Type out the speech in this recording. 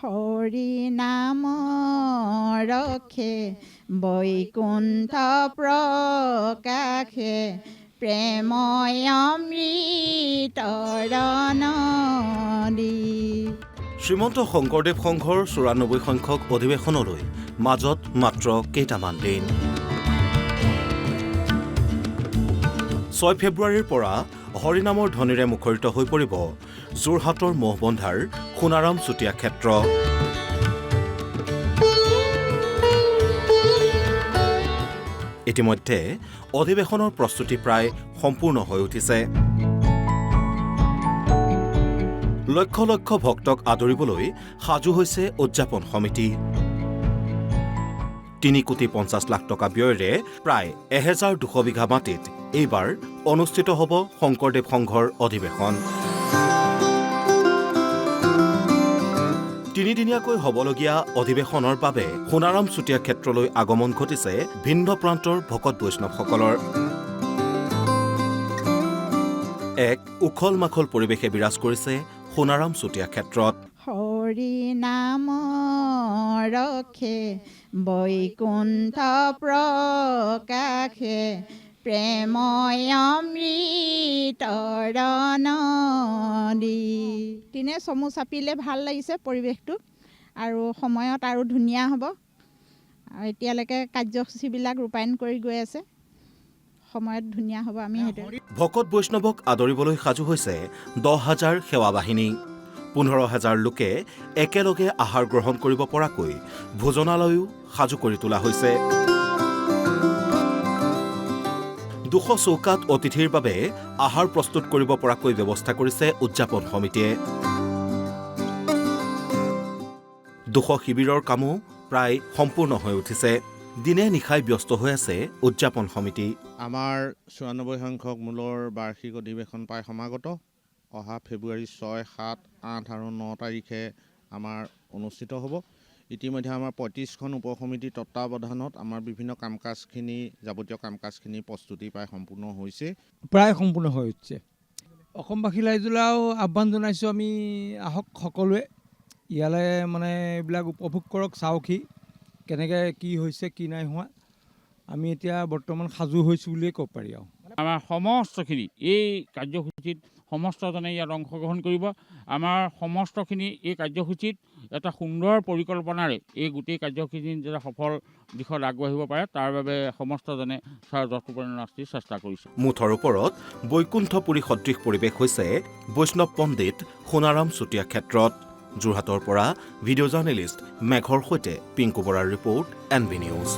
হৰি নাম ৰখে বৈকুণ্ঠ প্ৰকাশে প্ৰেময় অমৃতৰ নদী। শ্ৰীমন্ত শংকৰদেৱ সংঘৰ ৯৪ সংখ্যক অধিৱেশনলৈ মাজত মাত্ৰ কেইটামান দিন। ৬ ফেব্ৰুৱাৰীৰ পৰা হৰিনামৰ ধ্বনিৰে মুখৰিত হৈ পৰিব যোৰহাটৰ মহবন্ধাৰ সোণাৰাম চুতীয়া ক্ষেত্ৰ। ইতিমধ্যে অধিৱেশনৰ প্ৰস্তুতি প্ৰায় সম্পূৰ্ণ হৈ উঠিছে। লক্ষ লক্ষ ভক্তক আদৰিবলৈ সাজু হৈছে উদযাপন সমিতি। ৩,৫০,০০,০০০ টকা ব্যয়েৰে প্ৰায় ১,২০০ বিঘা মাটিত এইবাৰ অনুষ্ঠিত হ'ব শংকৰদেৱ সংঘৰ অধিৱেশন। ৩দিনীয়াকৈ হ'বলগীয়া অধিৱেশনৰ বাবে সোণাৰাম চুতীয়া ক্ষেত্ৰলৈ আগমন ঘটিছে ভিন্ন প্ৰান্তৰ ভকত বৈষ্ণৱসকলৰ। এক উখল মাখল পৰিৱেশে বিৰাজ কৰিছে সোণাৰাম চুতীয়া ক্ষেত্ৰত। হৰি নাম ৰখে বৈকুণ্ঠ প্ৰকাশে প্ৰেময় অমৃতৰ নদী। দিনে চমু চাপিলে ভাল লাগিছে পৰিৱেশটো, আৰু সময়ত আৰু ধুনীয়া হ'ব। আৰু এতিয়ালৈকে কাৰ্যসূচীবিলাক ৰূপায়ণ কৰি গৈ আছে, সময়ত ধুনীয়া হ'ব। আমি সেইটো ভকত বৈষ্ণৱক আদৰিবলৈ সাজু হৈছে ১০,০০০ সেৱা বাহিনী। ১৫,০০০ লোকে একেলগে আহাৰ গ্ৰহণ কৰিব পৰাকৈ ভোজনালয়ো সাজু কৰি তোলা হৈছে। ২০০ চৌকাত অতিথিৰ বাবে আহাৰ প্ৰস্তুত কৰিব পৰাকৈ ব্যৱস্থা কৰিছে উদযাপন সমিতিয়ে। ২০০ শিবিৰৰ কামো প্ৰায় সম্পূৰ্ণ হৈ উঠিছে। দিনে নিশাই ব্যস্ত হৈ আছে উদযাপন সমিতি। আমাৰ ৯৪ সংখ্যক মূলৰ বাৰ্ষিক অধিৱেশন প্ৰায় সমাগত। অহা ফেব্ৰুৱাৰী ৬, ৭, ৮ আৰু ৯ তাৰিখে আমাৰ অনুষ্ঠিত হ'ব। ইতিমধ্যে আমাৰ ৩৫খন উপসমিতিৰ তত্বাৱধানত আমাৰ বিভিন্ন কাম কাজখিনি, যাৱতীয় কাম কাজখিনি প্ৰস্তুতি প্ৰায় সম্পূৰ্ণ হৈছে। প্ৰায় সম্পূৰ্ণ হৈ উঠিছে। অসমবাসী ৰাইজলৈও আহ্বান জনাইছোঁ, আমি আহক সকলোৱে ইয়ালৈ, এইবিলাক উপভোগ কৰক, চাওকহি কেনেকৈ কি হৈছে কি নাই হোৱা। আমি এতিয়া বৰ্তমান সাজু হৈছোঁ বুলিয়ে ক'ব পাৰি। আৰু আমাৰ সমস্তখিনি এই কাৰ্যসূচীত সমস্তজনে ইয়াত অংশগ্ৰহণ কৰিব। আমাৰ সমস্তখিনি এই কাৰ্যসূচীত এটা সুন্দৰ পৰিকল্পনাৰে এই গোটেই কাৰ্যসূচী যাতে সফল দিশত আগবাঢ়িব পাৰে, তাৰ বাবে সমস্তজনে যথোপৰিমাণে চেষ্টা কৰিছে। মুঠৰ ওপৰত বৈকুণ্ঠপুৰী সদৃশ পৰিৱেশ হৈছে বৈষ্ণৱ পণ্ডিত সোণাৰাম চুতীয়া ক্ষেত্ৰত। যোৰহাটৰ পৰা ভিডিঅ' জাৰ্নেলিষ্ট মেঘৰ সৈতে পিংকু বৰাৰ ৰিপৰ্ট, NB নিউজ।